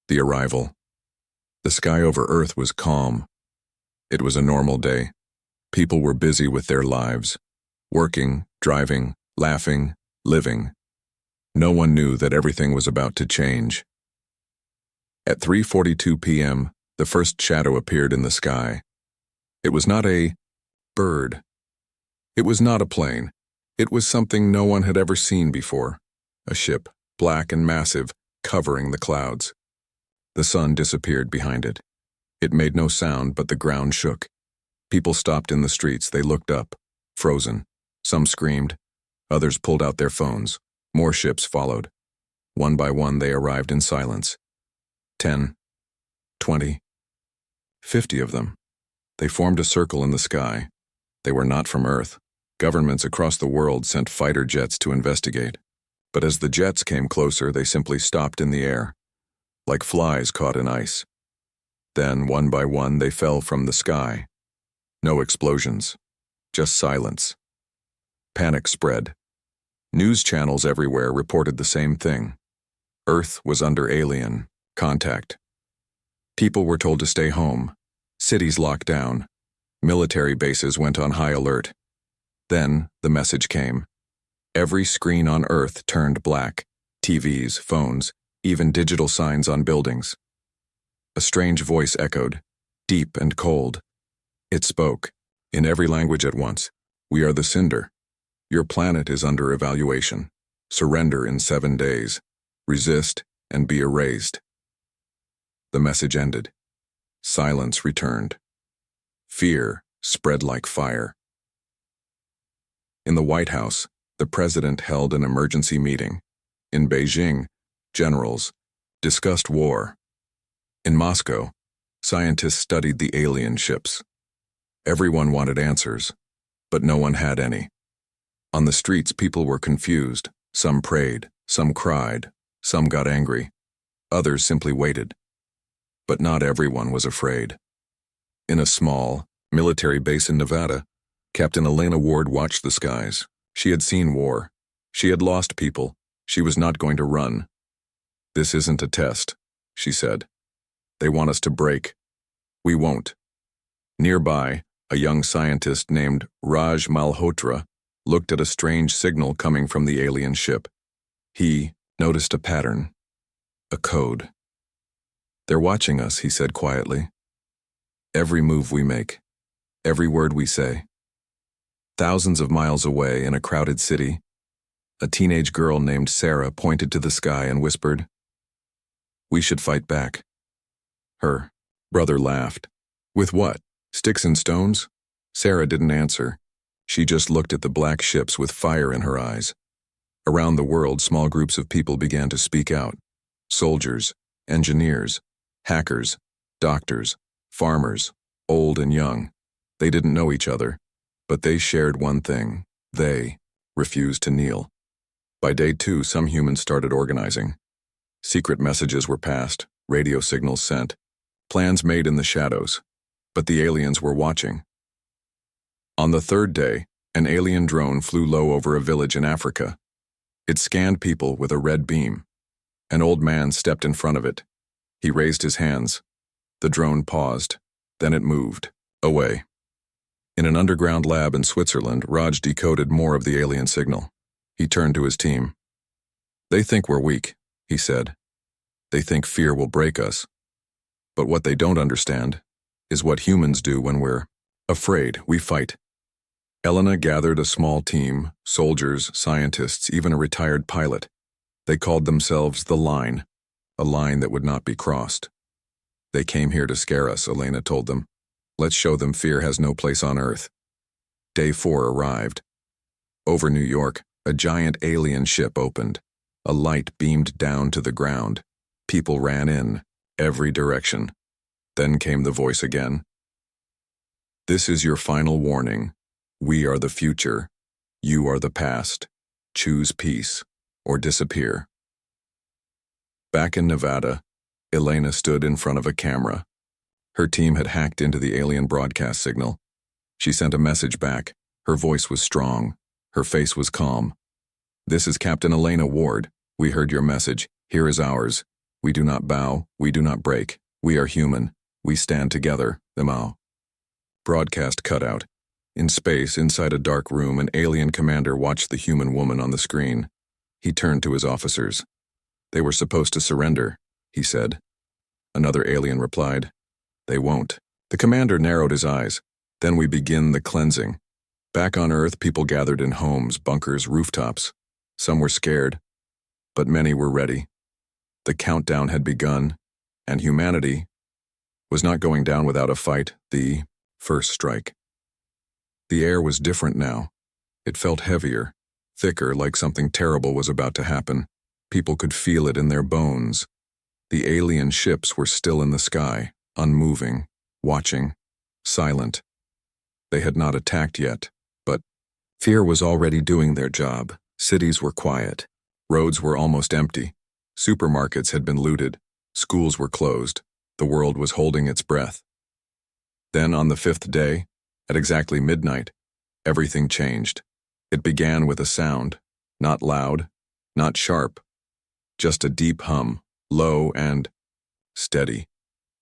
The arrival. The sky over Earth was calm. It was a normal day. People were busy with their lives, working, driving, laughing, living. No one knew that everything was about to change. At 3:42 p.m., the first shadow appeared in the sky. It was not a bird. It was not a plane. It was something no one had ever seen before. A ship, black and massive, covering the clouds. The sun disappeared behind it. It made no sound, but the ground shook. People stopped in the streets. They looked up, frozen. Some screamed. Others pulled out their phones. More ships followed. One by one, they arrived in silence. 10, 20, 50 of them. They formed a circle in the sky. They were not from Earth. Governments across the world sent fighter jets to investigate. But as the jets came closer, they simply stopped in the air, like flies caught in ice. Then, one by one, they fell from the sky. No explosions, just silence. Panic spread. News channels everywhere reported the same thing. Earth was under alien contact. People were told to stay home. Cities locked down. Military bases went on high alert. Then, the message came. Every screen on Earth turned black. TVs, phones, even digital signs on buildings. A strange voice echoed, deep and cold. It spoke, in every language at once. We are the Cinder. Your planet is under evaluation. Surrender in 7 days. Resist and be erased. The message ended. Silence returned. Fear spread like fire. In the White House, the president held an emergency meeting. In Beijing, generals discussed war. In Moscow, scientists studied the alien ships. Everyone wanted answers, but no one had any. On the streets, people were confused. Some prayed, some cried, some got angry. Others simply waited. But not everyone was afraid. In a small, military base in Nevada, Captain Elena Ward watched the skies. She had seen war. She had lost people. She was not going to run. This isn't a test, she said. They want us to break. We won't. Nearby, a young scientist named Raj Malhotra looked at a strange signal coming from the alien ship. He noticed a pattern, a code. They're watching us, he said quietly. Every move we make, every word we say. Thousands of miles away in a crowded city, a teenage girl named Sarah pointed to the sky and whispered, "We should fight back." Her brother laughed. "With what? Sticks and stones?" Sarah didn't answer. She just looked at the black ships with fire in her eyes. Around the world, small groups of people began to speak out. Soldiers, engineers, hackers, doctors, farmers, old and young. They didn't know each other, but they shared one thing. They refused to kneel. By day 2, some humans started organizing. Secret messages were passed, radio signals sent, plans made in the shadows, but the aliens were watching. On the 3rd day, an alien drone flew low over a village in Africa. It scanned people with a red beam. An old man stepped in front of it. He raised his hands. The drone paused. Then it moved, away. In an underground lab in Switzerland, Raj decoded more of the alien signal. He turned to his team. "They think we're weak," he said. "They think fear will break us. But what they don't understand is what humans do when we're afraid. We fight." Elena gathered a small team, soldiers, scientists, even a retired pilot. They called themselves the Line, a line that would not be crossed. "They came here to scare us," Elena told them. "Let's show them fear has no place on Earth." Day 4 arrived. Over New York, a giant alien ship opened. A light beamed down to the ground. People ran in, every direction. Then came the voice again. "This is your final warning. We are the future. You are the past. Choose peace or disappear." Back in Nevada, Elena stood in front of a camera. Her team had hacked into the alien broadcast signal. She sent a message back. Her voice was strong. Her face was calm. "This is Captain Elena Ward. We heard your message. Here is ours. We do not bow, we do not break. We are human. We stand together, the Mao. Broadcast cutout. In space, inside a dark room, an alien commander watched the human woman on the screen. He turned to his officers. They were supposed to surrender, he said. Another alien replied, They won't. The commander narrowed his eyes. Then we begin the cleansing. Back on Earth, people gathered in homes, bunkers, rooftops. Some were scared, but many were ready. The countdown had begun, and humanity was not going down without a fight, the first strike. The air was different now. It felt heavier, thicker, like something terrible was about to happen. People could feel it in their bones. The alien ships were still in the sky, unmoving, watching, silent. They had not attacked yet, but fear was already doing their job. Cities were quiet. Roads were almost empty. Supermarkets had been looted. Schools were closed. The world was holding its breath. Then on the fifth day, at exactly midnight, everything changed. It began with a sound, not loud, not sharp, just a deep hum, low and steady,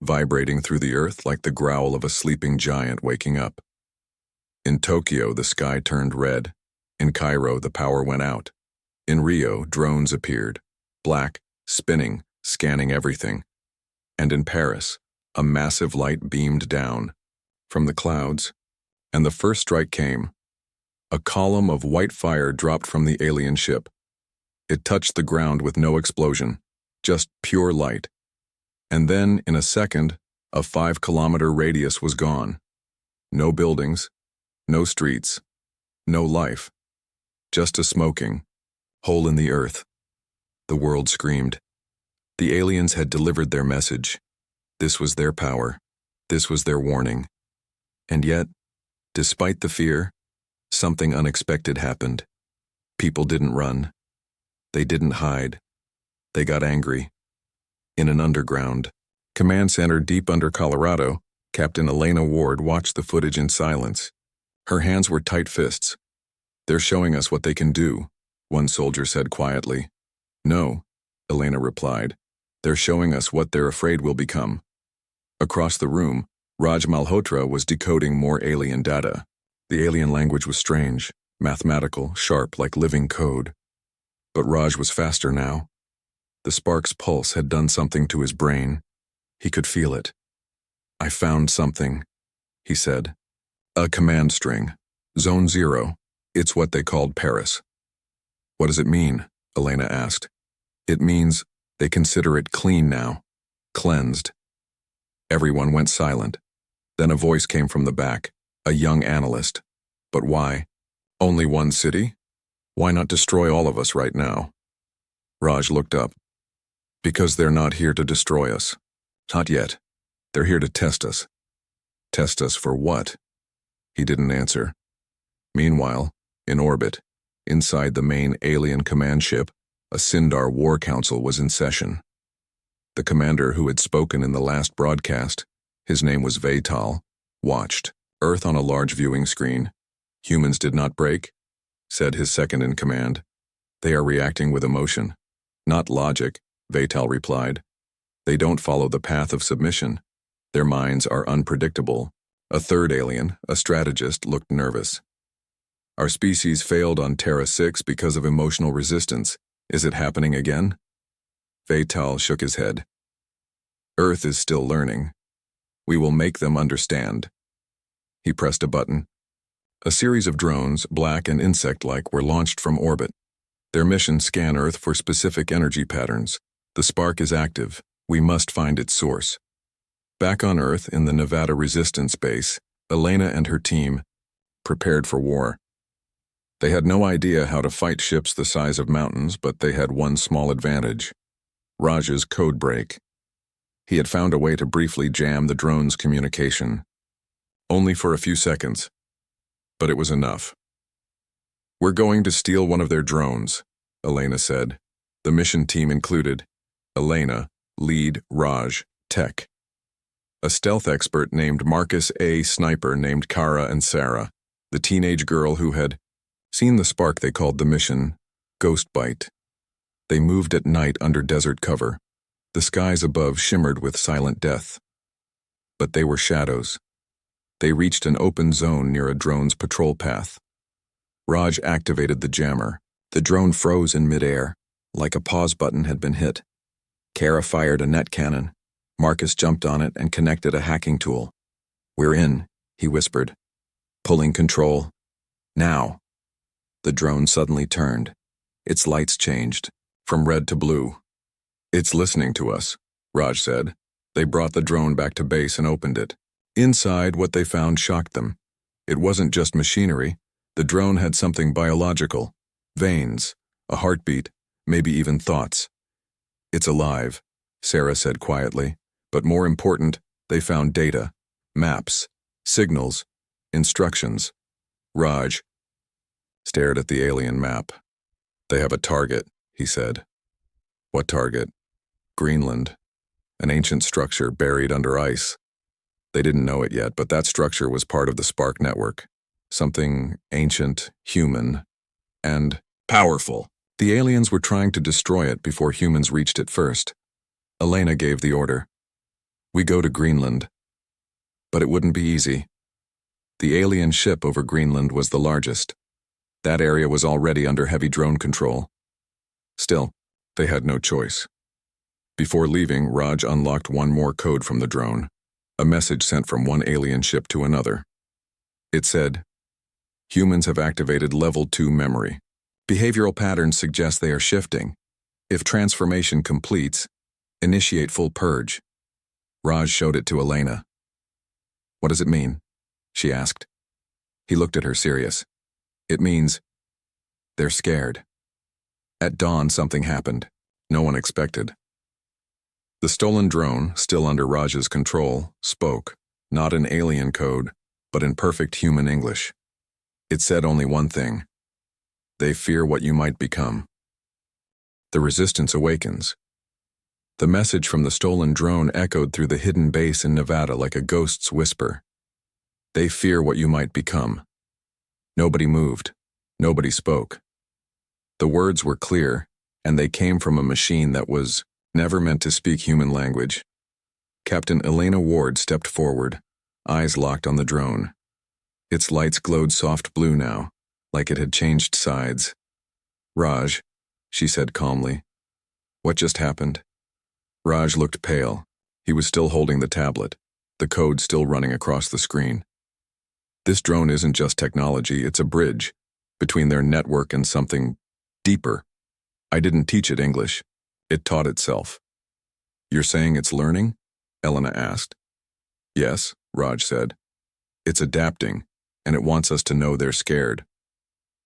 vibrating through the earth like the growl of a sleeping giant waking up. In Tokyo, the sky turned red. In Cairo, the power went out. In Rio, drones appeared, black, spinning, scanning everything. And in Paris, a massive light beamed down from the clouds, and the first strike came. A column of white fire dropped from the alien ship. It touched the ground with no explosion, just pure light. And then, in a second, a 5-kilometer radius was gone. No buildings, no streets, no life. Just a smoking hole in the earth. The world screamed. The aliens had delivered their message. This was their power. This was their warning. And yet, despite the fear, something unexpected happened. People didn't run. They didn't hide. They got angry. In an underground command center deep under Colorado, Captain Elena Ward watched the footage in silence. Her hands were tight fists. They're showing us what they can do, one soldier said quietly. No, Elena replied. They're showing us what they're afraid will become. Across the room, Raj Malhotra was decoding more alien data. The alien language was strange, mathematical, sharp like living code. But Raj was faster now. The spark's pulse had done something to his brain. He could feel it. I found something, he said. A command string. Zone 0. It's what they called Paris. What does it mean? Elena asked. It means they consider it clean now. Cleansed. Everyone went silent. Then a voice came from the back, a young analyst. But why? Only one city? Why not destroy all of us right now? Raj looked up. Because they're not here to destroy us. Not yet. They're here to test us. Test us for what? He didn't answer. Meanwhile, in orbit, inside the main alien command ship, a Sindar War Council was in session. The commander who had spoken in the last broadcast, his name was Veital, watched, Earth on a large viewing screen. Humans did not break, said his second-in-command. They are reacting with emotion. Not logic, Veital replied. They don't follow the path of submission. Their minds are unpredictable. A third alien, a strategist, looked nervous. Our species failed on Terra 6 because of emotional resistance. Is it happening again? Veital shook his head. Earth is still learning. We will make them understand. He pressed a button. A series of drones, black and insect-like, were launched from orbit. Their mission scan Earth for specific energy patterns. The spark is active. We must find its source. Back on Earth, in the Nevada Resistance Base, Elena and her team prepared for war. They had no idea how to fight ships the size of mountains, but they had one small advantage. Raj's code break. He had found a way to briefly jam the drone's communication. Only for a few seconds. But it was enough. We're going to steal one of their drones, Elena said. The mission team included Elena, lead, Raj, tech. A stealth expert named Marcus, a sniper named Kara, and Sarah, the teenage girl who had seen the spark they called the mission Ghost Bite. They moved at night under desert cover. The skies above shimmered with silent death. But they were shadows. They reached an open zone near a drone's patrol path. Raj activated the jammer. The drone froze in midair, like a pause button had been hit. Kara fired a net cannon. Marcus jumped on it and connected a hacking tool. "We're in," he whispered. "Pulling control. Now." The drone suddenly turned. Its lights changed, from red to blue. "It's listening to us," Raj said. They brought the drone back to base and opened it. Inside, what they found shocked them. It wasn't just machinery. The drone had something biological. Veins, a heartbeat, maybe even thoughts. "It's alive," Sarah said quietly. But more important, they found data, maps, signals, instructions. Raj stared at the alien map. "They have a target," he said. "What target?" "Greenland. An ancient structure buried under ice." They didn't know it yet, but that structure was part of the Spark network. Something ancient, human, and powerful. The aliens were trying to destroy it before humans reached it first. Elena gave the order. "We go to Greenland." But it wouldn't be easy. The alien ship over Greenland was the largest. That area was already under heavy drone control. Still, they had no choice. Before leaving, Raj unlocked one more code from the drone, a message sent from one alien ship to another. It said, "Humans have activated Level 2 memory. Behavioral patterns suggest they are shifting. If transformation completes, initiate full purge." Raj showed it to Elena. "What does it mean?" she asked. He looked at her serious. "It means they're scared." At dawn, something happened. No one expected. The stolen drone, still under Raj's control, spoke, not in alien code, but in perfect human English. It said only one thing: "They fear what you might become." The resistance awakens. The message from the stolen drone echoed through the hidden base in Nevada like a ghost's whisper. "They fear what you might become." Nobody moved. Nobody spoke. The words were clear, and they came from a machine that was never meant to speak human language. Captain Elena Ward stepped forward, eyes locked on the drone. Its lights glowed soft blue now, like it had changed sides. "Raj," she said calmly. "What just happened?" Raj looked pale. He was still holding the tablet, the code still running across the screen. "This drone isn't just technology, it's a bridge between their network and something deeper. I didn't teach it English. It taught itself." "You're saying it's learning?" Elena asked. "Yes," Raj said. "It's adapting, and it wants us to know they're scared."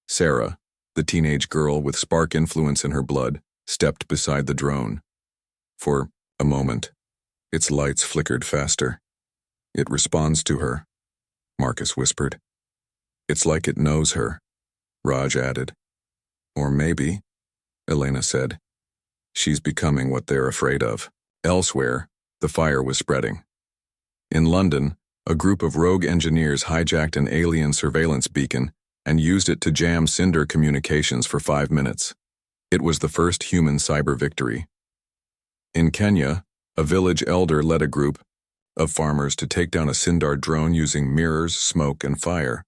Sarah, the teenage girl with Spark influence in her blood, stepped beside the drone. For a moment, its lights flickered faster. "It responds to her," Marcus whispered. "It's like it knows her," Raj added. "Or maybe," Elena said, "she's becoming what they're afraid of." Elsewhere, the fire was spreading. In London, a group of rogue engineers hijacked an alien surveillance beacon and used it to jam Cinder communications for 5 minutes. It was the first human cyber victory. In Kenya, a village elder led a group of farmers to take down a Sindar drone using mirrors, smoke, and fire.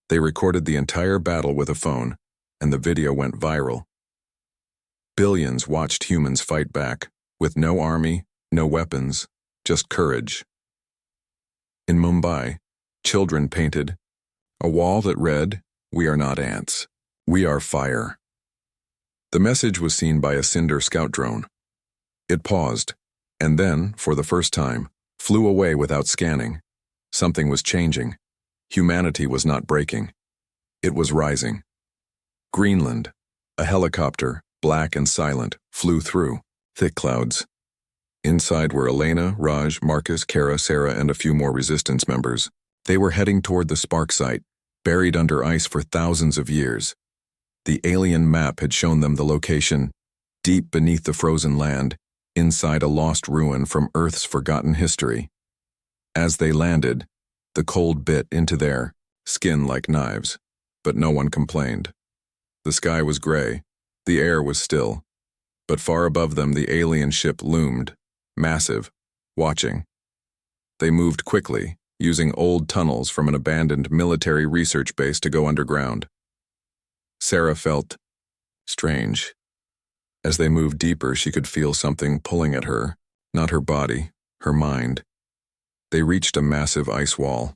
They recorded the entire battle with a phone, and the video went viral. Billions watched humans fight back, with no army, no weapons, just courage. In Mumbai, children painted a wall that read, "We are not ants. We are fire." The message was seen by a Cinder scout drone. It paused, and then, for the first time, flew away without scanning. Something was changing. Humanity was not breaking. It was rising. Greenland, a helicopter, black and silent, flew through thick clouds. Inside were Elena, Raj, Marcus, Kara, Sarah, and a few more resistance members. They were heading toward the Spark site, buried under ice for thousands of years. The alien map had shown them the location, deep beneath the frozen land, inside a lost ruin from Earth's forgotten history. As they landed, the cold bit into their skin like knives, but no one complained. The sky was gray, the air was still. But far above them, the alien ship loomed, massive, watching. They moved quickly, using old tunnels from an abandoned military research base to go underground. Sarah felt strange. As they moved deeper, she could feel something pulling at her, not her body, her mind. They reached a massive ice wall.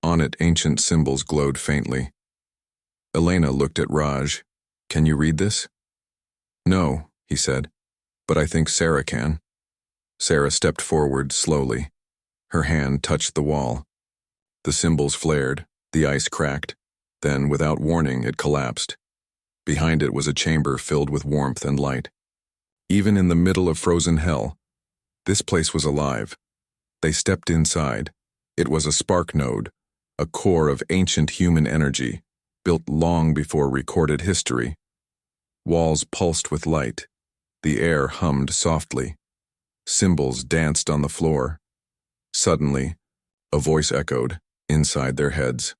On it, ancient symbols glowed faintly. Elena looked at Raj. "Can you read this?" "No," he said, "but I think Sarah can." Sarah stepped forward slowly. Her hand touched the wall. The symbols flared, the ice cracked. Then, without warning, it collapsed. Behind it was a chamber filled with warmth and light. Even in the middle of frozen hell, this place was alive. They stepped inside. It was a spark node, a core of ancient human energy, built long before recorded history. Walls pulsed with light. The air hummed softly. Symbols danced on the floor. Suddenly, a voice echoed inside their heads.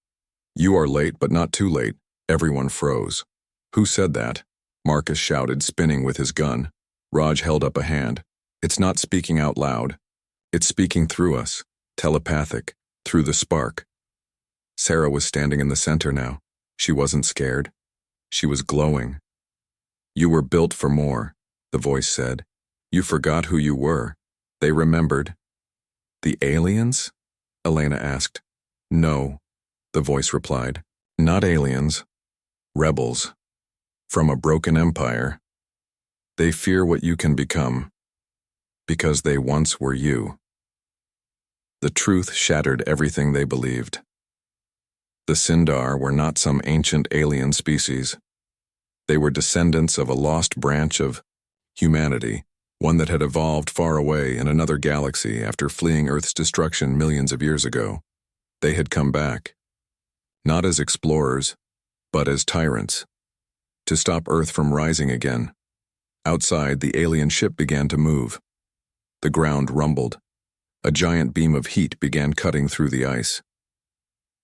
"You are late, but not too late." Everyone froze. "Who said that?" Marcus shouted, spinning with his gun. Raj held up a hand. "It's not speaking out loud. It's speaking through us, telepathic, through the spark." Sarah was standing in the center now. She wasn't scared. She was glowing. "You were built for more," the voice said. "You forgot who you were." They remembered. "The aliens?" Elena asked. "No," the voice replied. "Not aliens. Rebels. From a broken empire. They fear what you can become, because they once were you." The truth shattered everything they believed. The Sindar were not some ancient alien species. They were descendants of a lost branch of humanity, one that had evolved far away in another galaxy after fleeing Earth's destruction millions of years ago. They had come back, not as explorers, but as tyrants, to stop Earth from rising again. Outside, the alien ship began to move. The ground rumbled. A giant beam of heat began cutting through the ice.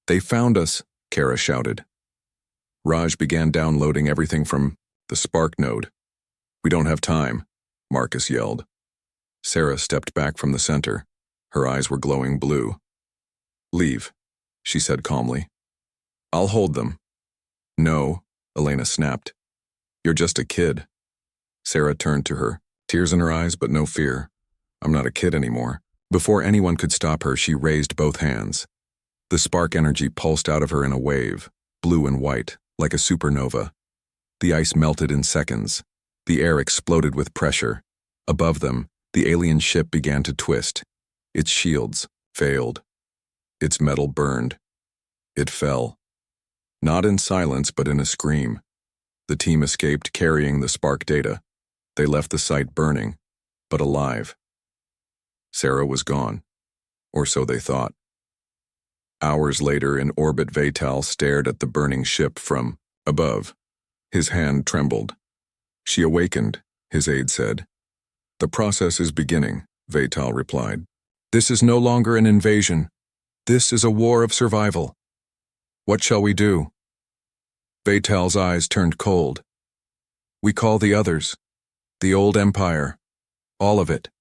"They found us," Kara shouted. Raj began downloading everything from the spark node. "We don't have time," Marcus yelled. Sarah stepped back from the center. Her eyes were glowing blue. "Leave," she said calmly. "I'll hold them." "No," Elena snapped. "You're just a kid." Sarah turned to her, tears in her eyes but no fear. "I'm not a kid anymore." Before anyone could stop her, she raised both hands. The spark energy pulsed out of her in a wave, blue and white, like a supernova. The ice melted in seconds. The air exploded with pressure. Above them, the alien ship began to twist. Its shields failed. Its metal burned. It fell. Not in silence, but in a scream. The team escaped carrying the spark data. They left the site burning, but alive. Sarah was gone, or so they thought. Hours later, in orbit, Vital stared at the burning ship from above. His hand trembled. "She awakened," his aide said. "The process is beginning," Vital replied. "This is no longer an invasion. This is a war of survival. What shall we do?" Vital's eyes turned cold. "We call the others. The old empire. All of it.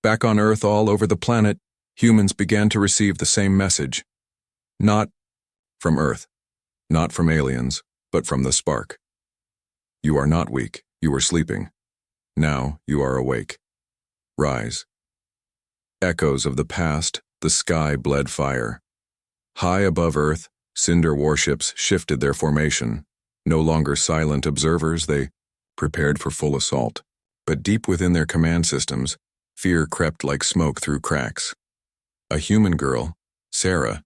Back on Earth, all over the planet, humans began to receive the same message. Not from Earth, not from aliens, but from the spark. You are not weak, you were sleeping. Now you are awake. Rise." Echoes of the past, the sky bled fire. High above Earth, Cinder warships shifted their formation. No longer silent observers, they prepared for full assault. But deep within their command systems, fear crept like smoke through cracks. A human girl, Sarah,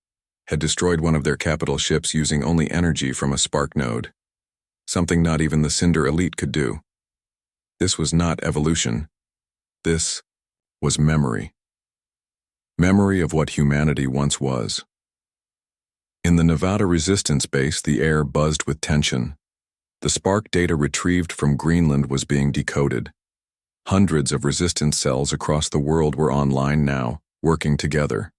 had destroyed one of their capital ships using only energy from a spark node. Something not even the Cinder elite could do. This was not evolution. This was memory. Memory of what humanity once was. In the Nevada Resistance Base, the air buzzed with tension. The spark data retrieved from Greenland was being decoded. Hundreds of resistance cells across the world were online now, working together.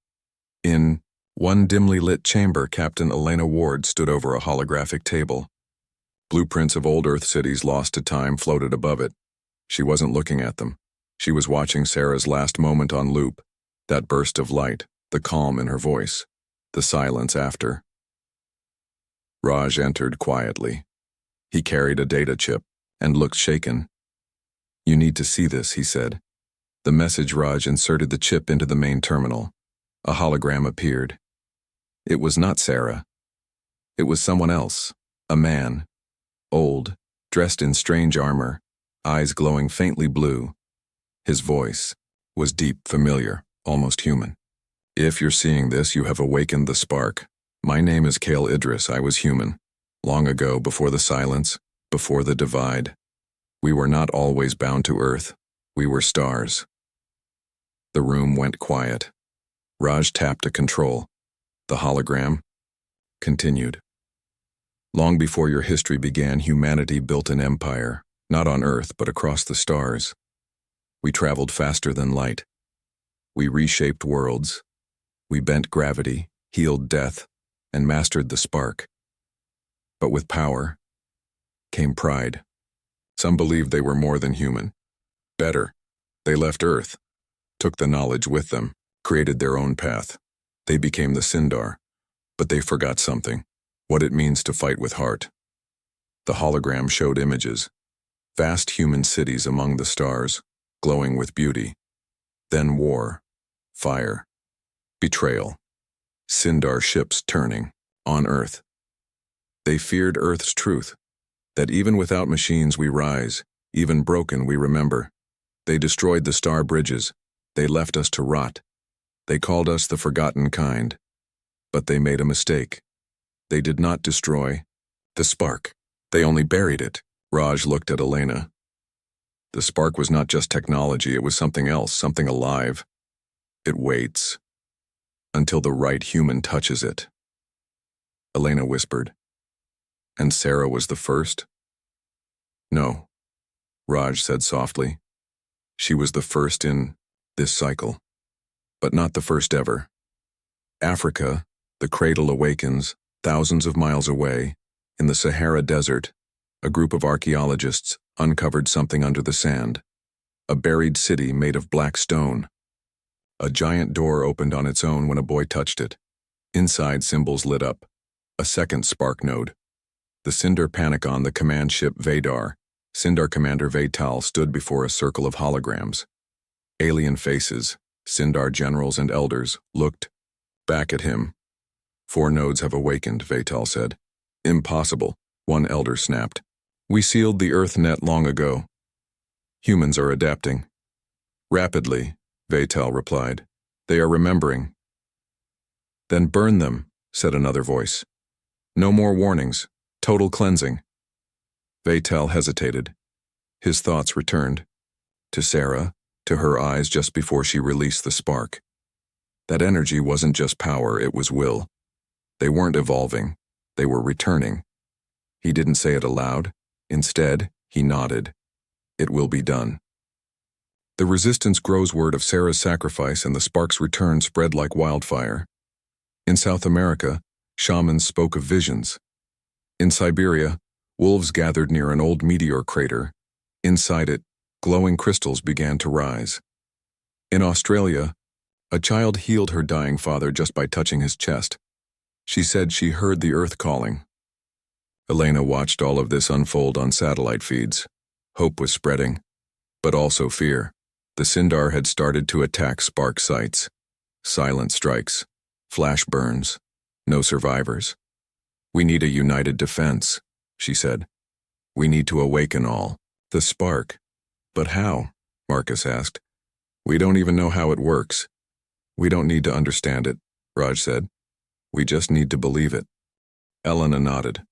In one dimly lit chamber, Captain Elena Ward stood over a holographic table. Blueprints of old Earth cities lost to time floated above it. She wasn't looking at them. She was watching Sarah's last moment on loop, that burst of light, the calm in her voice, the silence after. Raj entered quietly. He carried a data chip and looked shaken. "You need to see this," he said. The message Raj inserted the chip into the main terminal. A hologram appeared. It was not Sarah. It was someone else, a man, old, dressed in strange armor, eyes glowing faintly blue. His voice was deep, familiar, almost human. "If you're seeing this, you have awakened the spark. My name is Kale Idris. I was human. Long ago, before the silence, before the divide. We were not always bound to Earth. We were stars." The room went quiet. Raj tapped a control. The hologram continued. "Long before your history began, humanity built an empire, not on Earth, but across the stars. We traveled faster than light. We reshaped worlds. We bent gravity, healed death, and mastered the spark. But with power came pride. Some believed they were more than human. Better. They left Earth, took the knowledge with them, created their own path. They became the Sindar, but they forgot something, what it means to fight with heart." The hologram showed images. Vast human cities among the stars, glowing with beauty. Then war, fire, betrayal. Sindar ships turning, on Earth. They feared Earth's truth, that even without machines we rise, even broken we remember. They destroyed the star bridges. They left us to rot. They called us the forgotten kind. But they made a mistake. They did not destroy the spark. They only buried it. Raj looked at Elena. The spark was not just technology, it was something else, something alive. It waits until the right human touches it. Elena whispered. "And Sarah was the first?" "No," Raj said softly. "She was the first in this cycle, but not the first ever. Africa, the cradle awakens, thousands of miles away, in the Sahara Desert, a group of archaeologists uncovered something under the sand, a buried city made of black stone. A giant door opened on its own when a boy touched it. Inside, symbols lit up. A second spark node. The Sindar Panicon, the command ship Vadar, Sindar Commander Vaital stood before a circle of holograms. Alien faces, Sindar generals and elders, looked back at him. "4 nodes have awakened," Vaital said. "Impossible," one elder snapped. "We sealed the Earth net long ago. Humans are adapting." "Rapidly," Vaital replied. "They are remembering." "Then burn them," said another voice. "No more warnings. Total cleansing." Vaital hesitated. His thoughts returned. To Sarah, to her eyes just before she released the spark. That energy wasn't just power, it was will. They weren't evolving. They were returning. He didn't say it aloud. Instead, he nodded. "It will be done." The resistance grows word of Sarah's sacrifice and the spark's return spread like wildfire. In South America, shamans spoke of visions. In Siberia, wolves gathered near an old meteor crater. Inside it, glowing crystals began to rise. In Australia, a child healed her dying father just by touching his chest. She said she heard the earth calling. Elena watched all of this unfold on satellite feeds. Hope was spreading, but also fear. The Sindar had started to attack spark sites. Silent strikes, flash burns, no survivors. "We need a united defense," she said. "We need to awaken all. The spark." "But how?" Marcus asked. "We don't even know how it works." "We don't need to understand it," Raj said. "We just need to believe it." Elena nodded.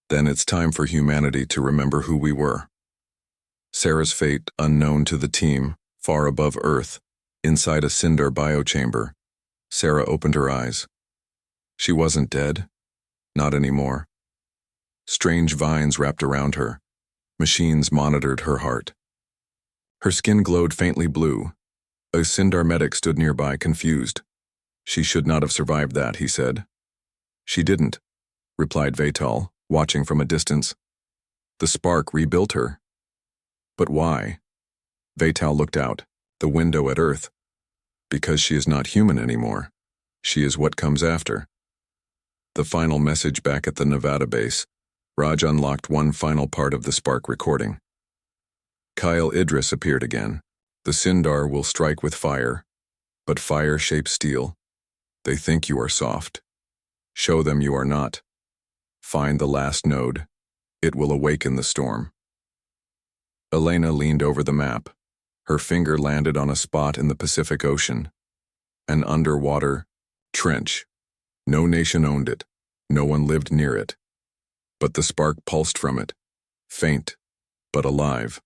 "Then it's time for humanity to remember who we were." Sarah's fate, unknown to the team, far above Earth, inside a Sindar biochamber. Sarah opened her eyes. She wasn't dead. Not anymore. Strange vines wrapped around her. Machines monitored her heart. Her skin glowed faintly blue. A Sindar medic stood nearby, confused. "She should not have survived that," he said. "She didn't," replied Vaital, watching from a distance. "The spark rebuilt her." But why? Veital looked out, the window at Earth. Because she is not human anymore. She is what comes after. The final message back at the Nevada base. Raj unlocked one final part of the spark recording. Kyle Idris appeared again. The Sindar will strike with fire, but fire shapes steel. They think you are soft. Show them you are not. Find the last node. It will awaken the storm. Elena leaned over the map. Her finger landed on a spot in the Pacific Ocean. An underwater trench. No nation owned it. No one lived near it. But the spark pulsed from it. Faint, but alive.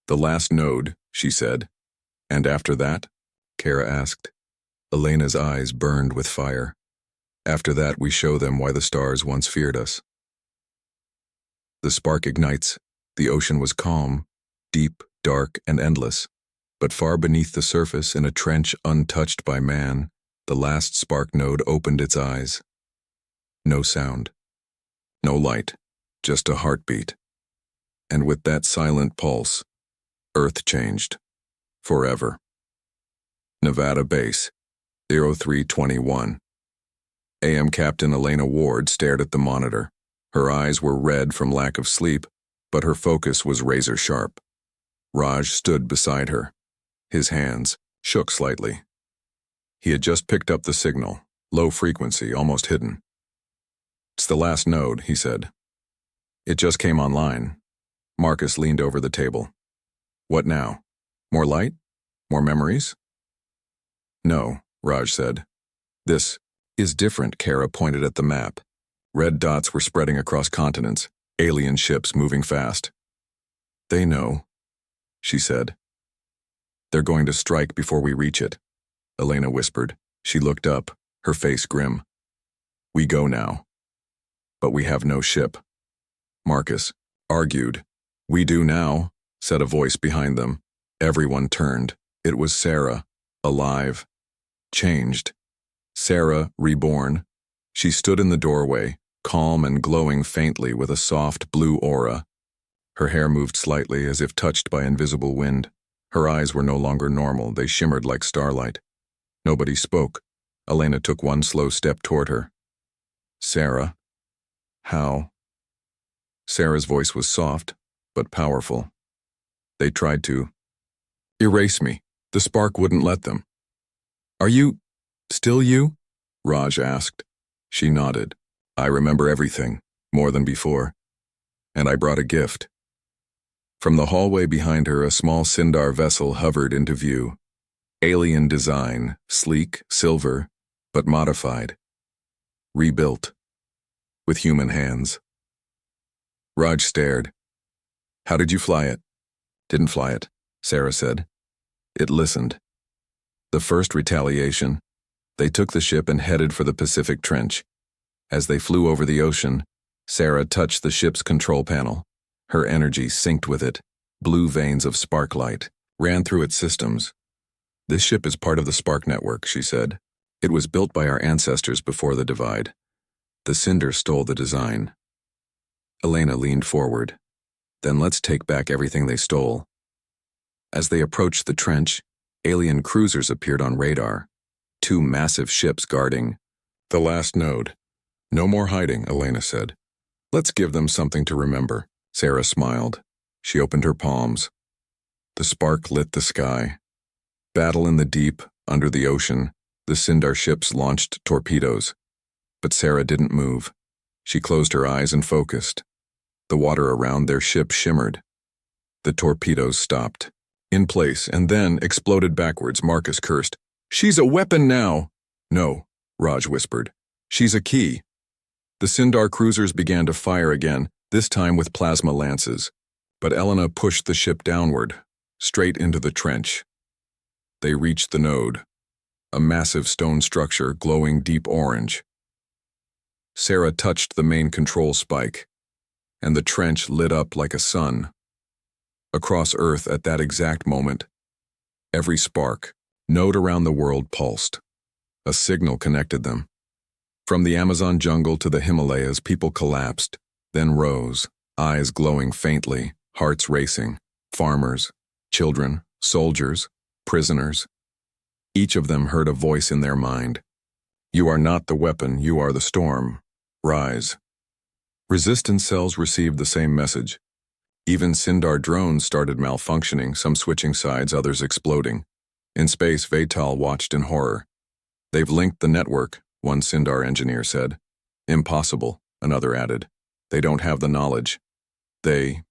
The last node, she said. And after that? Kara asked. Elena's eyes burned with fire. After that, we show them why the stars once feared us. The spark ignites. The ocean was calm, deep, dark, and endless. But far beneath the surface, in a trench untouched by man, the last spark node opened its eyes. No sound. No light. Just a heartbeat. And with that silent pulse, Earth changed. Forever. Nevada Base, 0321. AM Captain Elena Ward stared at the monitor. Her eyes were red from lack of sleep, but her focus was razor sharp. Raj stood beside her. His hands shook slightly. He had just picked up the signal, low frequency, almost hidden. It's the last node, he said. It just came online. Marcus leaned over the table. What now? More light? More memories? No, Raj said. This is different, Kara pointed at the map. Red dots were spreading across continents, alien ships moving fast. They know, she said. They're going to strike before we reach it, Elena whispered. She looked up, her face grim. We go now. But we have no ship. Marcus argued. We do now, said a voice behind them. Everyone turned. It was Sarah, alive. Changed. Sarah, reborn. She stood in the doorway, calm and glowing faintly with a soft blue aura. Her hair moved slightly as if touched by invisible wind. Her eyes were no longer normal, they shimmered like starlight. Nobody spoke. Elena took one slow step toward her. Sarah. How? Sarah's voice was soft, but powerful. They tried to erase me. The spark wouldn't let them. Are you still you? Raj asked. She nodded. I remember everything, more than before. And I brought a gift. From the hallway behind her, a small Sindar vessel hovered into view. Alien design, sleek, silver, but modified. Rebuilt. With human hands. Raj stared. How did you fly it? Didn't fly it, Sarah said. It listened. The first retaliation. They took the ship and headed for the Pacific Trench. As they flew over the ocean, Sarah touched the ship's control panel. Her energy synced with it. Blue veins of spark light ran through its systems. This ship is part of the Spark Network, she said. It was built by our ancestors before the divide. The Cinder stole the design. Elena leaned forward. Then let's take back everything they stole. As they approached the trench, alien cruisers appeared on radar. 2 massive ships guarding the last node. No more hiding, Elena said. Let's give them something to remember. Sarah smiled. She opened her palms. The spark lit the sky. Battle in the deep, under the ocean, the Sindar ships launched torpedoes. But Sarah didn't move. She closed her eyes and focused. The water around their ship shimmered. The torpedoes stopped. In place, and then exploded backwards. Marcus cursed. She's a weapon now! No, Raj whispered. She's a key. The Sindar cruisers began to fire again, this time with plasma lances. But Elena pushed the ship downward, straight into the trench. They reached the node, a massive stone structure glowing deep orange. Sarah touched the main control spike, and the trench lit up like a sun. Across Earth at that exact moment, every spark, node around the world pulsed. A signal connected them. From the Amazon jungle to the Himalayas, people collapsed, then rose, eyes glowing faintly, hearts racing. Farmers, children, soldiers, prisoners. Each of them heard a voice in their mind. You are not the weapon, you are the storm. Rise. Resistance cells received the same message. Even Sindar drones started malfunctioning, some switching sides, others exploding. In space, Vatal watched in horror. They've linked the network, one Sindar engineer said. Impossible, another added. They don't have the knowledge. They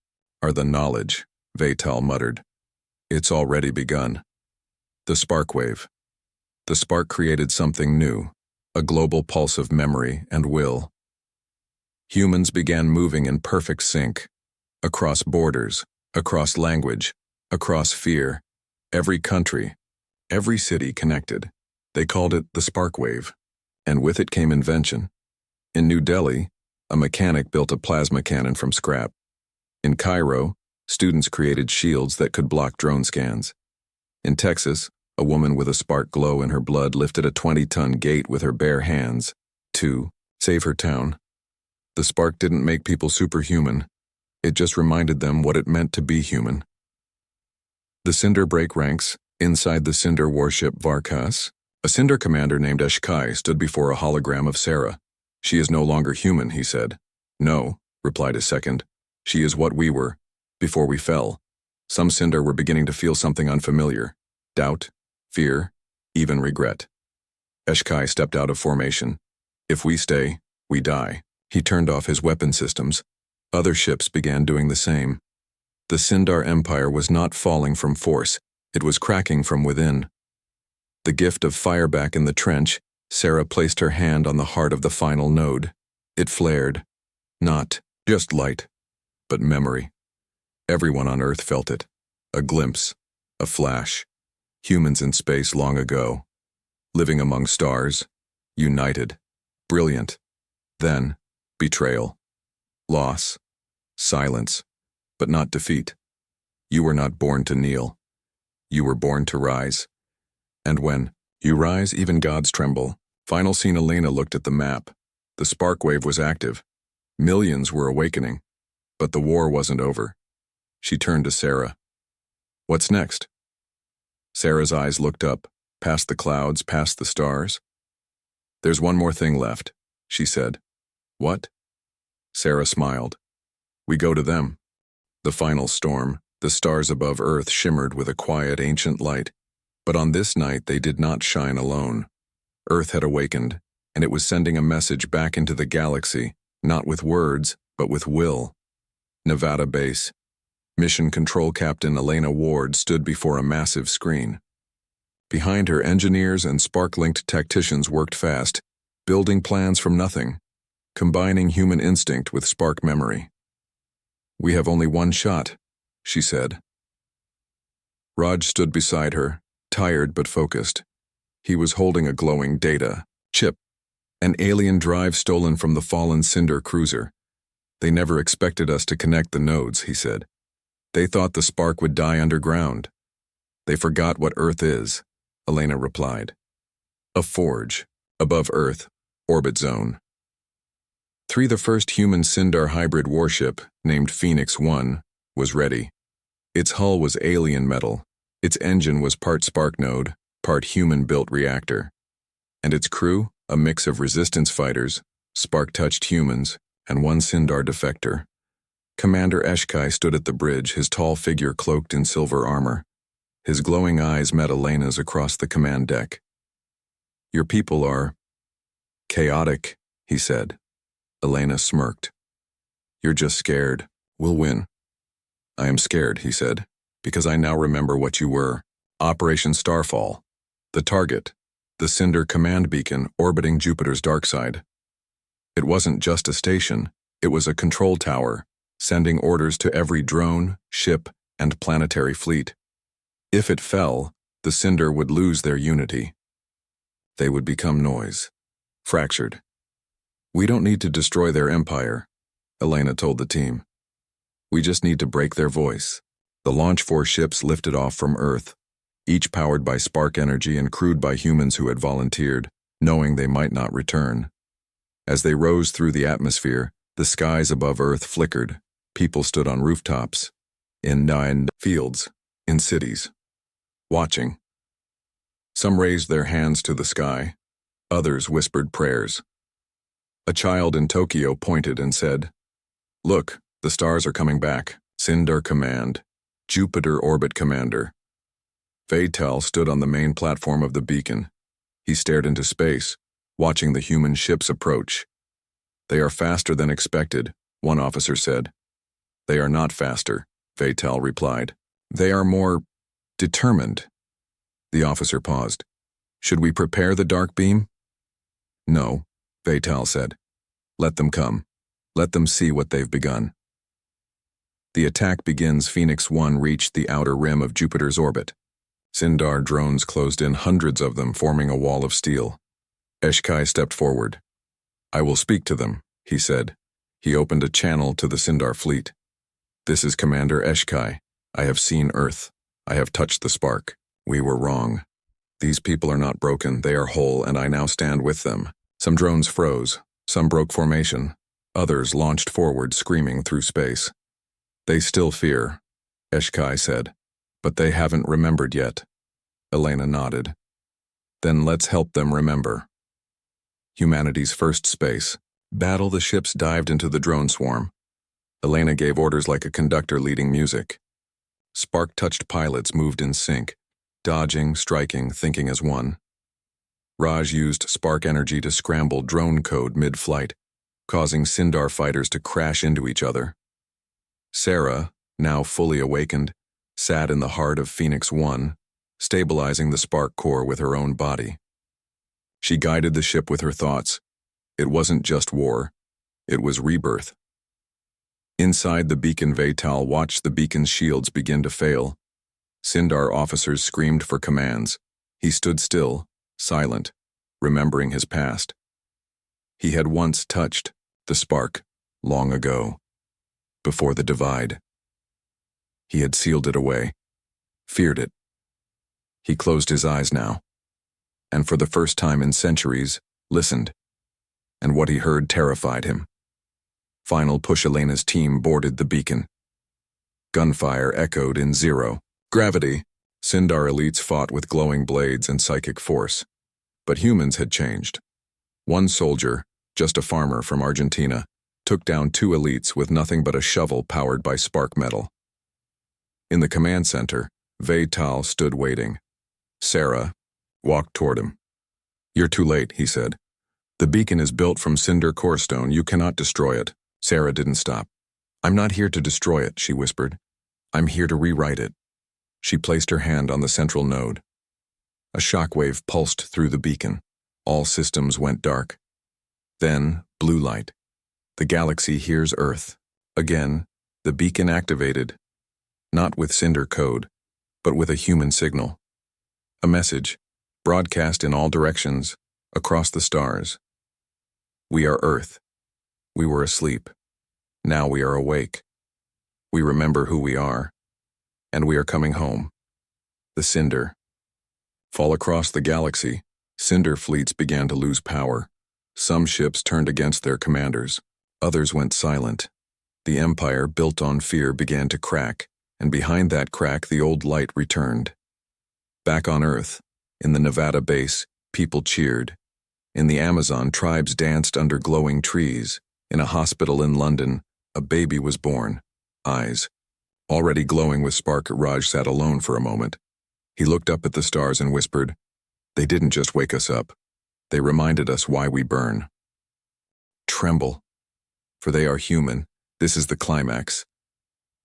are the knowledge, Vatal muttered. It's already begun. The spark wave. The spark created something new, a global pulse of memory and will. Humans began moving in perfect sync, across borders, across language, across fear. Every country, every city connected. They called it the spark wave, and with it came invention. In New Delhi, a mechanic built a plasma cannon from scrap. In Cairo, students created shields that could block drone scans. In Texas, a woman with a spark glow in her blood lifted a 20-ton gate with her bare hands to save her town. The spark didn't make people superhuman. It just reminded them what it meant to be human. The Cinder break ranks. Inside the Cinder warship Varkas, a Cinder commander named HFY stood before a hologram of Sarah. She is no longer human, he said. No, replied a second. She is what we were, before we fell. Some Cinder were beginning to feel something unfamiliar. Doubt, fear, even regret. HFY stepped out of formation. If we stay, we die. He turned off his weapon systems. Other ships began doing the same. The Sindar Empire was not falling from force. It was cracking from within. The gift of fire back in the trench, Sarah placed her hand on the heart of the final node. It flared. Not just light, but memory. Everyone on Earth felt it. A glimpse, a flash. Humans in space long ago. Living among stars. United. Brilliant. Then, betrayal. Loss. Silence. But not defeat. You were not born to kneel. You were born to rise. And when you rise, even gods tremble. Final scene. Elena looked at the map. The spark wave was active. Millions were awakening. But the war wasn't over. She turned to Sarah. What's next? Sarah's eyes looked up, past the clouds, past the stars. There's one more thing left, she said. What? Sarah smiled. We go to them. The final storm. The stars above Earth shimmered with a quiet, ancient light. But on this night they did not shine alone. Earth had awakened, and it was sending a message back into the galaxy, not with words, but with will. Nevada Base. Mission Control Captain Elena Ward stood before a massive screen. Behind her, engineers and spark-linked tacticians worked fast, building plans from nothing, combining human instinct with spark memory. We have only one shot, she said. Raj stood beside her, tired but focused. He was holding a glowing data chip, an alien drive stolen from the fallen Cinder cruiser. They never expected us to connect the nodes, he said. They thought the spark would die underground. They forgot what Earth is, Elena replied. A forge, above Earth, orbit zone. The first human Sindar hybrid warship, named Phoenix 1, was ready. Its hull was alien metal. Its engine was part spark node, part human-built reactor. And its crew, a mix of resistance fighters, spark-touched humans, and one Sindar defector. Commander HFY stood at the bridge, his tall figure cloaked in silver armor. His glowing eyes met Elena's across the command deck. Your people are chaotic, he said. Elena smirked. You're just scared. We'll win. I am scared, he said, because I now remember what you were. Operation Starfall. The target. The Cinder command beacon orbiting Jupiter's dark side. It wasn't just a station. It was a control tower, sending orders to every drone, ship, and planetary fleet. If it fell, the Cinder would lose their unity. They would become noise. Fractured. We don't need to destroy their empire, Elena told the team. We just need to break their voice. The Launch 4 ships lifted off from Earth, each powered by spark energy and crewed by humans who had volunteered, knowing they might not return. As they rose through the atmosphere, the skies above Earth flickered. People stood on rooftops. in 9 fields, in cities, watching. Some raised their hands to the sky, others whispered prayers. A child in Tokyo pointed and said, "Look, the stars are coming back. Sindar Command, Jupiter Orbit Commander." Veital stood on the main platform of the beacon. He stared into space, watching the human ships approach. "They are faster than expected," one officer said. "They are not faster," Veital replied. "They are more determined." The officer paused. "Should we prepare the dark beam?" "No," Veital said. "Let them come. Let them see what they've begun." The attack begins. Phoenix 1 reached the outer rim of Jupiter's orbit. Sindar drones closed in, hundreds of them, forming a wall of steel. HFY stepped forward. "I will speak to them," he said. He opened a channel to the Sindar fleet. "This is Commander HFY. I have seen Earth. I have touched the spark. We were wrong. These people are not broken, they are whole, and I now stand with them." Some drones froze, some broke formation, others launched forward, screaming through space. "They still fear," HFY said, "but they haven't remembered yet." Elena nodded. "Then let's help them remember." Humanity's first space battle. The ships dived into the drone swarm. Elena gave orders like a conductor leading music. Spark-touched pilots moved in sync, dodging, striking, thinking as one. Raj used spark energy to scramble drone code mid-flight, causing Sindar fighters to crash into each other. Sarah, now fully awakened, sat in the heart of Phoenix 1, stabilizing the spark core with her own body. She guided the ship with her thoughts. It wasn't just war, it was rebirth. Inside the beacon, Veital watched the beacon's shields begin to fail. Sindar officers screamed for commands. He stood still, silent, remembering his past. He had once touched the spark, long ago, before the divide. He had sealed it away, feared it. He closed his eyes now, and for the first time in centuries, listened, and what he heard terrified him. Final push. Elena's team boarded the beacon. Gunfire echoed in zero gravity. Sindar elites fought with glowing blades and psychic force. But humans had changed. One soldier, just a farmer from Argentina, took down 2 elites with nothing but a shovel powered by spark metal. In the command center, Veital stood waiting. Sarah walked toward him. "You're too late," he said. "The beacon is built from cinder core stone. You cannot destroy it." Sarah didn't stop. "I'm not here to destroy it," she whispered. "I'm here to rewrite it." She placed her hand on the central node. A shockwave pulsed through the beacon. All systems went dark. Then, blue light. The galaxy hears Earth. Again, the beacon activated. Not with cinder code, but with a human signal. A message, broadcast in all directions, across the stars. "We are Earth. We were asleep. Now we are awake. We remember who we are. And we are coming home." The cinder. Fall across the galaxy, cinder fleets began to lose power. Some ships turned against their commanders. Others went silent. The empire, built on fear, began to crack, and behind that crack the old light returned. Back on Earth, in the Nevada base, people cheered. In the Amazon, tribes danced under glowing trees. In a hospital in London, a baby was born. Eyes already glowing with spark. Raj sat alone for a moment. He looked up at the stars and whispered, "They didn't just wake us up. They reminded us why we burn. Tremble, for they are human. This is the climax.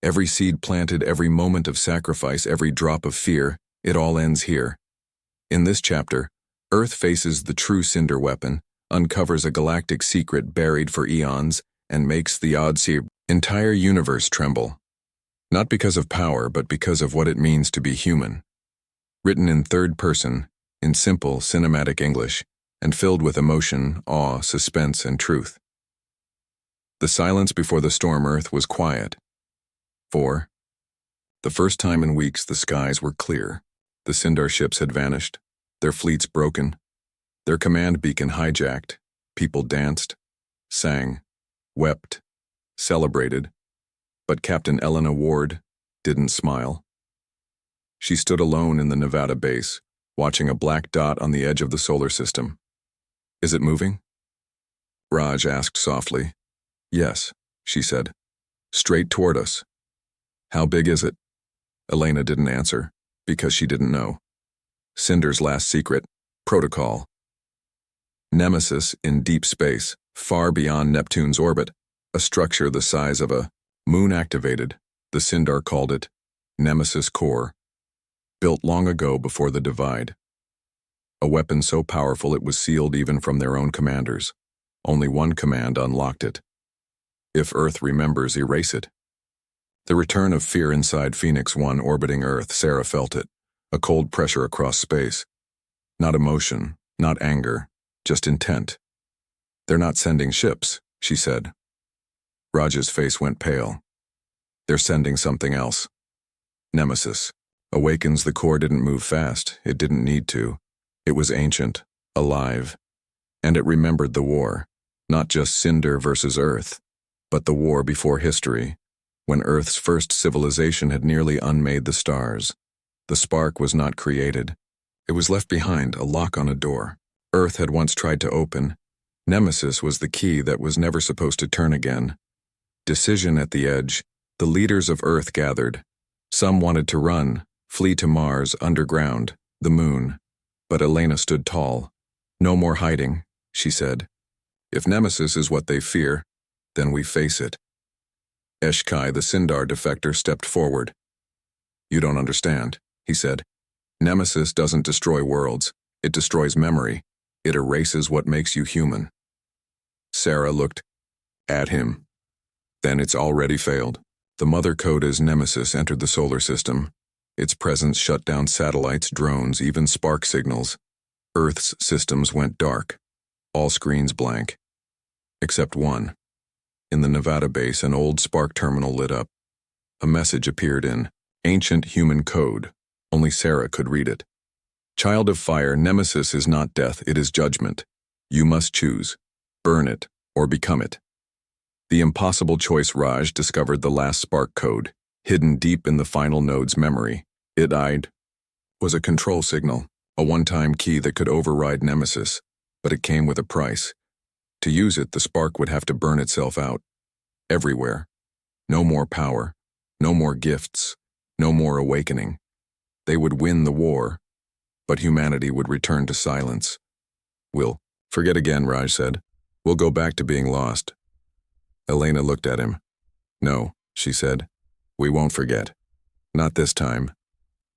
Every seed planted, every moment of sacrifice, every drop of fear, it all ends here." In this chapter, Earth faces the true cinder weapon, uncovers a galactic secret buried for eons, and makes the entire universe tremble. Not because of power, but because of what it means to be human. Written in third person, in simple, cinematic English, and filled with emotion, awe, suspense, and truth. The silence before the storm. Earth was quiet. For the first time in weeks, the skies were clear. The Sindar ships had vanished, their fleets broken, their command beacon hijacked. People danced, sang, wept, celebrated. But Captain Elena Ward didn't smile. She stood alone in the Nevada base, watching a black dot on the edge of the solar system. Is it moving? Raj asked softly. Yes, she said. Straight toward us. How big is it? Elena didn't answer, because she didn't know. Cinder's last secret, protocol. Nemesis in deep space, far beyond Neptune's orbit, a structure the size of a moon-activated, the Sindar called it, Nemesis Core, built long ago before the divide. A weapon so powerful it was sealed even from their own commanders. Only one command unlocked it. If Earth remembers, erase it. The return of fear inside Phoenix 1 orbiting Earth, Sarah felt it, a cold pressure across space. Not emotion, not anger, just intent. They're not sending ships, she said. Raj's face went pale. They're sending something else. Nemesis. Awakens. The core didn't move fast, it didn't need to. It was ancient, alive, and it remembered the war, not just Cinder versus Earth, but the war before history, when Earth's first civilization had nearly unmade the stars. The spark was not created. It was left behind, a lock on a door. Earth had once tried to open. Nemesis was the key that was never supposed to turn again. Decision at the edge. The leaders of Earth gathered. Some wanted to run, flee to Mars, underground, the moon. But Elena stood tall. No more hiding, she said. If Nemesis is what they fear, then we face it. HFY, the Sindar defector, stepped forward. You don't understand, he said. Nemesis doesn't destroy worlds. It destroys memory. It erases what makes you human. Sarah looked at him. Then it's already failed. The mother code as Nemesis entered the solar system. Its presence shut down satellites, drones, even spark signals. Earth's systems went dark. All screens blank. Except one. In the Nevada base, an old spark terminal lit up. A message appeared in ancient human code. Only Sarah could read it. Child of fire, Nemesis is not death, it is judgment. You must choose. Burn it, or become it. The impossible choice. Raj discovered the last spark code, hidden deep in the final node's memory. It was a control signal, a one-time key that could override Nemesis, but it came with a price. To use it, the spark would have to burn itself out. Everywhere. No more power, no more gifts, no more awakening. They would win the war, but humanity would return to silence. We'll forget again, Raj said. We'll go back to being lost. Elena looked at him. No, she said. We won't forget. Not this time.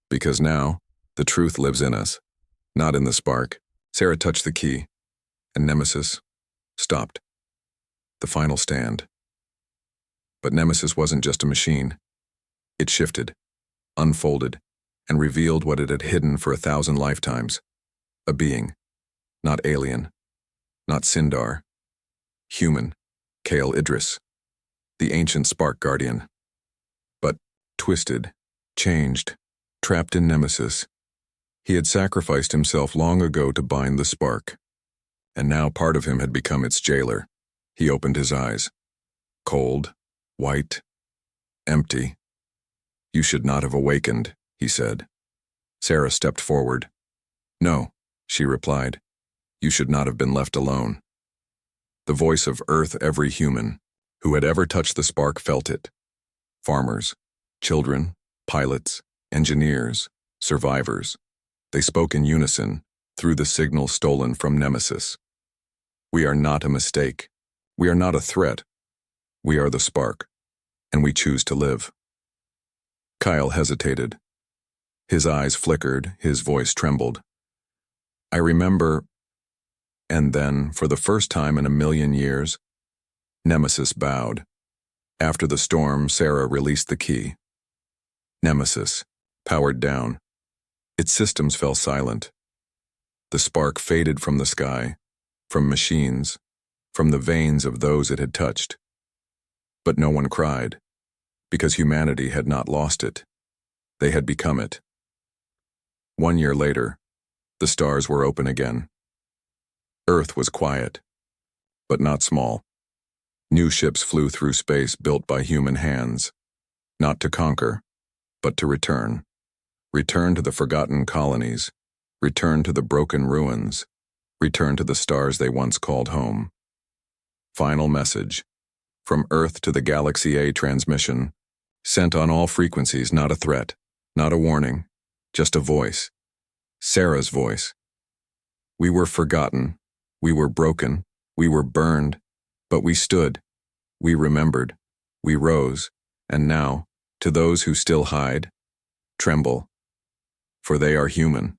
Because now, the truth lives in us, not in the spark. Sarah touched the key, and Nemesis stopped. The final stand. But Nemesis wasn't just a machine. It shifted, unfolded, and revealed what it had hidden for 1,000 lifetimes. A being. Not alien. Not Sindar. Human. Kale Idris. The ancient spark guardian. But twisted, changed, trapped in Nemesis. He had sacrificed himself long ago to bind the spark. And now part of him had become its jailer. He opened his eyes. Cold, white, empty. You should not have awakened, he said. Sarah stepped forward. No, she replied. You should not have been left alone. The voice of Earth, every human who had ever touched the spark felt it. Farmers, children, pilots, engineers, survivors. They spoke in unison through the signal stolen from Nemesis. We are not a mistake. We are not a threat. We are the spark, and we choose to live. Kyle hesitated. His eyes flickered, his voice trembled. I remember, and then, for the first time in 1,000,000 years, Nemesis bowed. After the storm, Sarah released the key. Nemesis, powered down. Its systems fell silent. The spark faded from the sky, from machines, from the veins of those it had touched. But no one cried, because humanity had not lost it. They had become it. 1 year later, the stars were open again. Earth was quiet, but not small. New ships flew through space built by human hands, not to conquer, but to return. Return to the forgotten colonies. Return to the broken ruins. Return to the stars they once called home. Final message. From Earth to the Galaxy A transmission. Sent on all frequencies, not a threat, not a warning, just a voice. Sarah's voice. We were forgotten. We were broken. We were burned. But we stood. We remembered. We rose. And now, to those who still hide, tremble. For they are human.